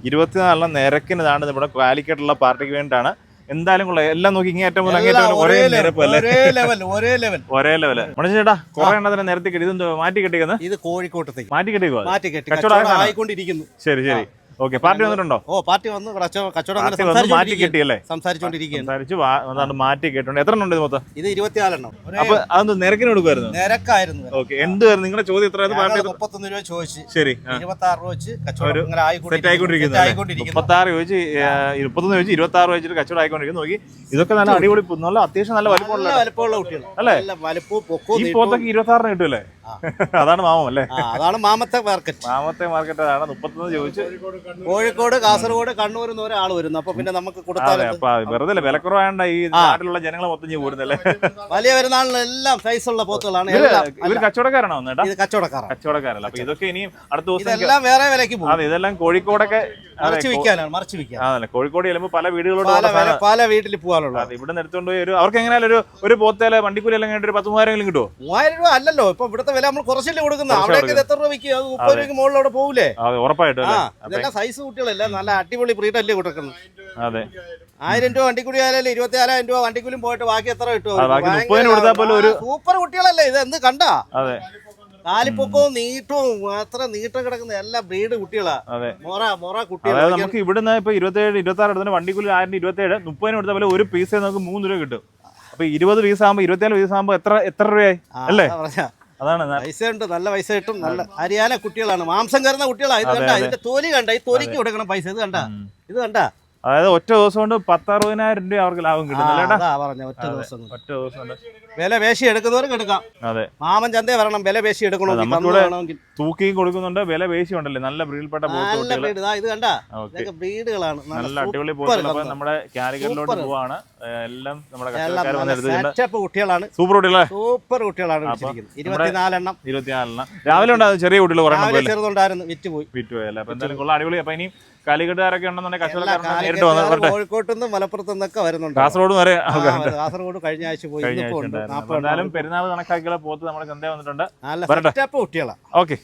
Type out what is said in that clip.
24 നിരക്കിന് ഇതാണ് നമ്മുടെ കാലിക്കറ്റുള്ള പാർട്ടിക്ക് വേണ്ടിയിട്ടാണ്. എന്തായാലും കൊള്ളാം. എല്ലാം നോക്കി ഇങ്ങേറ്റം മുതൽ അങ്ങേറ്റം ഒരേ നിരപ്പ് അല്ലേ? ഒരേ ലെവല്. മനുഷ്യേട്ടാ കുറെ എണ്ണത്തിനെ നിരത്തി കെട്ടി. ഇതെന്തോ മാറ്റി കെട്ടിക്കുന്നത്? ഇത് കോഴിക്കോട്ടത്തേക്ക് മാറ്റി കെട്ടിക്കോ? കച്ചവടം ആയിക്കൊണ്ടിരിക്കുന്നു. ശരി ശരി. ഓക്കെ, പാർട്ടി വന്നിട്ടുണ്ടോ? പാർട്ടി വന്നു. കച്ചവടം മാറ്റി കെട്ടിയല്ലേ? സംസാരിച്ചോണ്ടിരിക്കുകയാണ്. മാറ്റി കേട്ടുണ്ട്. എത്ര ഉണ്ട് മൊത്തം? ഇത് 24 എണ്ണം. അപ്പൊ അതൊന്ന് നിരക്കിന് കൊടുക്കുമായിരുന്നു? നിരക്കായിരുന്നു. ഓക്കെ, എന്തുവായിരുന്നു നിങ്ങളുടെ ചോദ്യം? എത്ര? 31 രൂപ ചോദിച്ചു. ശരി, 26 രൂപ വെച്ച് കച്ചവടം സെറ്റ് ആയിക്കൊണ്ടിരിക്കുന്നു. 36 ചോദിച്ചു, 31 ചോദിച്ചു, 26 വെച്ചിട്ട് കച്ചവടം ആയിക്കൊണ്ടിരിക്കുന്നു. നോക്കി, ഇതൊക്കെ നല്ല അടിപൊളി, നല്ല അത്യാവശ്യം നല്ല വലിപ്പമുള്ള കുട്ടികൾ അല്ലേ? ഈ പോത്തൊക്കെ 26 കിട്ടുമല്ലേ? അതാണ് മാമം അല്ലേ? അതാണ് മാമത്തെ മാർക്കറ്റ്. മാമത്തെ അതാണ്. 31 ചോദിച്ചു. കോഴിക്കോട്, കാസർഗോഡ്, കണ്ണൂരിൽ നിന്ന് ഒരാൾ വരുന്നു. അപ്പൊ പിന്നെ നമുക്ക് കൊടുത്താൽ വെറുതെ വിലക്കുറവാണ്ട ഈ നാട്ടിലുള്ള ജനങ്ങളെ മൊത്തം പോകുന്നല്ലേ? വലിയ പെരുന്നാളിനെല്ലാം സൈസുള്ള പോത്തുകളാണ്. ഇവർ കച്ചവടക്കാരാണോ? ഇത് കച്ചവടക്കാരല്ല. അപ്പൊ ഇതൊക്കെ ഇനിയും അടുത്ത ദിവസം ഇതെല്ലാം വേറെ വിലക്ക് പോകും. അതെ, ഇതെല്ലാം കോഴിക്കോടൊക്കെ മറിച്ച് വിൽക്കാൻ. അതല്ലേ, കോഴിക്കോട് ചെല്ലുമ്പോൾ പല വീടുകളോട് പല വീട്ടിൽ പോകാനുള്ള. ഇവിടെ എടുത്തുകൊണ്ട് പോയി അവർക്ക് എങ്ങനെയാലും ഒരു പോത്തേലെ വണ്ടിക്കൂലി എല്ലാം കഴിഞ്ഞിട്ട് 10,000 കിട്ടുമോ? 3000 രൂപ അല്ലല്ലോ ഇപ്പൊ ഇവിടുത്തെ വില. നമ്മൾ കുറച്ചല്ലേ കൊടുക്കുന്നത്. അവിടേക്ക് എത്ര രൂപയ്ക്ക്? 30 രൂപയ്ക്ക് മുകളിലൂടെ പോകൂലേ? ഉറപ്പായിട്ടും. ഇതെല്ലാം സൈസ് കുട്ടികളല്ല, നല്ല അടിപൊളി ബ്രീഡല്ലേ കൊടുക്കുന്നത്. അതെ, 1000 രൂപ വണ്ടിക്കൂലി ആയാലും 24,000 രൂപ വണ്ടിക്കൂലിയും പോയിട്ട് ബാക്കി എത്ര കിട്ടും? സൂപ്പർ കുട്ടികളല്ലേ ഇത്? എന്ത് കണ്ടാ? അതെ, കാലിപ്പൊക്കവും നീട്ടവും അത്ര നീട്ടം കിടക്കുന്ന എല്ലാ ബ്രീഡ് കുട്ടികളാ. മൊറ കുട്ടികളാ. നമുക്ക് ഇവിടുന്ന് ഇപ്പൊ 27, 26 എടുത്ത വണ്ടിക്കൂലി 1027, 30 കൊടുത്ത പോലെ ഒരു പീസ് നമുക്ക് 3 രൂപ കിട്ടും. അപ്പൊ 20 പീസ് ആകുമ്പോ 24 പീസ് ആകുമ്പോ എത്ര രൂപയായി അല്ലേ? അതാണ് പൈസ ഉണ്ട്, നല്ല പൈസ കിട്ടും. നല്ല ഹരിയാന കുട്ടികളാണ്, മാംസം കയറുന്ന കുട്ടികളാണ്. ഇത് കണ്ട, ഇതിന്റെ തൊലി കണ്ട, ഈ തൊലിക്ക് കൊടുക്കണം പൈസ. ഇത് കണ്ട അതായത് ഒറ്റ ദിവസം കൊണ്ട് 10,60,000 രൂപ അവർക്ക് ലാഭം കിട്ടും. ഒറ്റ ദിവസം വില പേശി എടുക്കുന്നവർക്ക് എടുക്കാം. അതെ, മാമൻ ചന്തേ വരണം വില പേശി എടുക്കണമെങ്കിൽ. തൂക്കിയും കൊടുക്കുന്നുണ്ട്, വില പേശി ഉണ്ടല്ലേ? നല്ല ബ്രീഡിൽപ്പെട്ട ഇത് കണ്ട, ഇതൊക്കെ ബ്രീഡുകളാണ്. നല്ല അടിപൊളി പോത്തുകൾ. നമ്മുടെ കാലിക്കറ്റിലോട്ട് പോവാണ്. എല്ലാം നമ്മുടെ കുട്ടികളാണ്. സൂപ്പർ കുട്ടികളെ, സൂപ്പർ കുട്ടികളാണ്. 24 എണ്ണം. രാവിലെ ഉണ്ടായിരുന്നു ചെറിയ കുട്ടികൾ ചെറുതുണ്ടായിരുന്നു, വിറ്റുപോയി അല്ലേ? അപ്പൊ എന്തായാലും കൊള്ളാം, അടിപൊളി. അപ്പൊ ഇനി കാലിക്കട്ടുകാരൊക്കെ ഉണ്ടെന്നുണ്ടെങ്കിൽ കച്ചവടക്കാരൻ നേരിട്ട് വന്നു. കോഴിക്കോട്ടുനിന്നും മലപ്പുറത്തു നിന്നൊക്കെ വരുന്നുണ്ട്. കാസർഗോഡ് കഴിഞ്ഞ ആഴ്ച പോയി. എന്തായാലും പെരുന്നാൾ കണക്കാക്കിയുള്ള പോത്ത് നമ്മുടെ ചന്തയിൽ വന്നിട്ടുണ്ട്. നല്ല കുട്ടികളാണ്. ഓക്കെ.